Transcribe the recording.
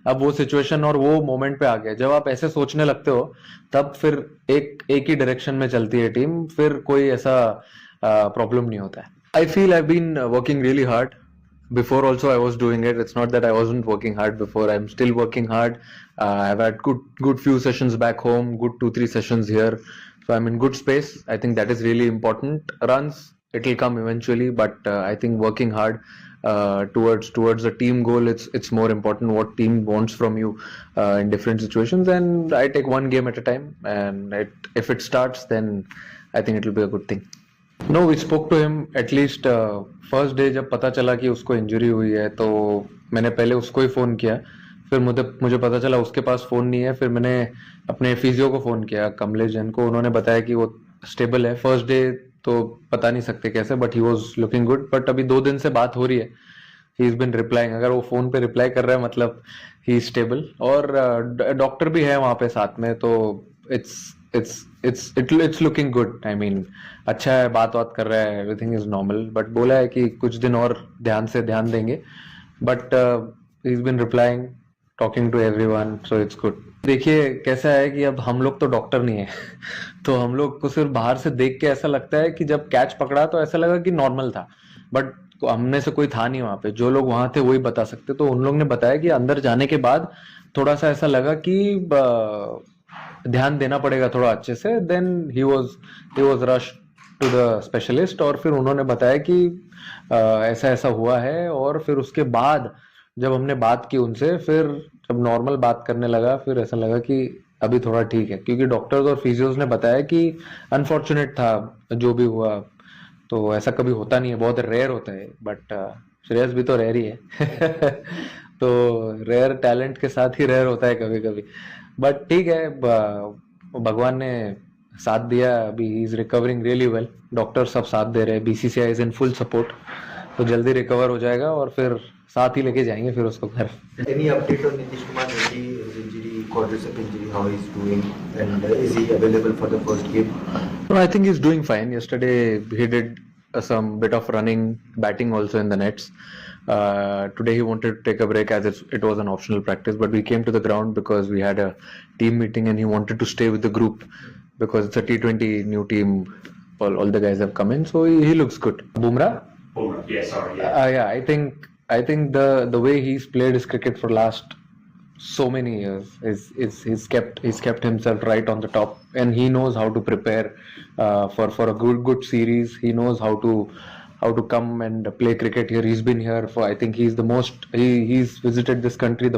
अब वो सिचुएशन और वो मोमेंट पे आ गया, जब आप ऐसे सोचने लगते हो तब फिर एक ही डायरेक्शन में चलती है टीम, फिर कोई ऐसा प्रॉब्लम नहीं होता है. I feel I been working really hard. Before also I was doing it. It's not that I wasn't working hard before. I'm still working hard. I've had good few sessions back home, good 2-3 sessions here, so I'm in good space. I think that is really important. Runs, it will come eventually, but I think working hard towards a team goal, it's more important what team wants from you in different situations. And I take one game at a time, and if it starts, then I think it will be a good thing. No, we spoke to him at least first day. जब पता चला कि उसको injury हुई है तो मैंने पहले उसको ही फ़ोन किया. फिर मुझे पता चला उसके पास फ़ोन नहीं है. फिर मैंने अपने फिजियो को फ़ोन किया, कमलेश जैन को. उन्होंने बताया कि वो स्टेबल है. फर्स्ट डे तो पता नहीं सकते कैसे, but he was looking good. But अभी 2 दिन से बात हो रही है. He is been replying. अगर वो फ़ोन पे रिप्लाई कर रहा है मतलब ही इज स्टेबल. और डॉक्टर भी है वहाँ पे साथ में, तो it's looking good. I mean अच्छा है, बात कर रहा है, एवरीथिंग इज नॉर्मल. बट बोला है कि कुछ दिन और ध्यान देंगे. But he is been replying, talking to everyone, so it's good. देखिए कैसा है कि अब हम लोग तो डॉक्टर नहीं है तो हम लोग को सिर्फ बाहर से देख के ऐसा लगता है कि जब कैच पकड़ा तो ऐसा लगा कि नॉर्मल था. बट हमने से कोई था नहीं वहां पे. जो लोग वहां थे वही बता सकते. तो उन लोग ने बताया कि अंदर जाने के बाद थोड़ा सा ऐसा लगा कि ध्यान देना पड़ेगा थोड़ा अच्छे से. Then he was rush to the specialist. और फिर उन्होंने बताया कि ऐसा ऐसा हुआ है. और फिर उसके बाद जब हमने बात की उनसे, फिर जब नॉर्मल बात करने लगा, फिर ऐसा लगा कि अभी थोड़ा ठीक है. क्योंकि डॉक्टर्स और फिजियोज ने बताया कि अनफॉर्चुनेट था जो भी हुआ. तो ऐसा कभी होता नहीं है, बहुत रेयर होता है. बट श्रेयस भी तो रेयर ही है तो रेयर टैलेंट के साथ ही रेयर होता है कभी कभी. बट ठीक है, भगवान ने साथ दिया. अभी he is recovering really well. Doctor सब साथ दे रहे हैं. BCCI is in full support. तो जल्दी रिकवर हो जाएगा और फिर साथ ही लेके जाएंगे फिर उसको घर. Any update on Nitish Kumar Reddy, his injury, quadricep injury, how he's doing, and is he available for the first game? No, I think he's doing fine. Yesterday he did some bit of running, batting also in the nets. Today he wanted to take a break as it was an optional practice, but we came to the ground because we had a team meeting and he wanted to stay with the group because it's a T20 new team. All the guys have come in, so he looks good. Bumrah? Bumrah, yeah, sorry, yeah. Yeah, I think the way he's played his cricket for last so many years is he's kept himself right on the top, and he knows how to prepare for a good series. He knows how to come and play cricket here. He's been here for, I think he's visited this country the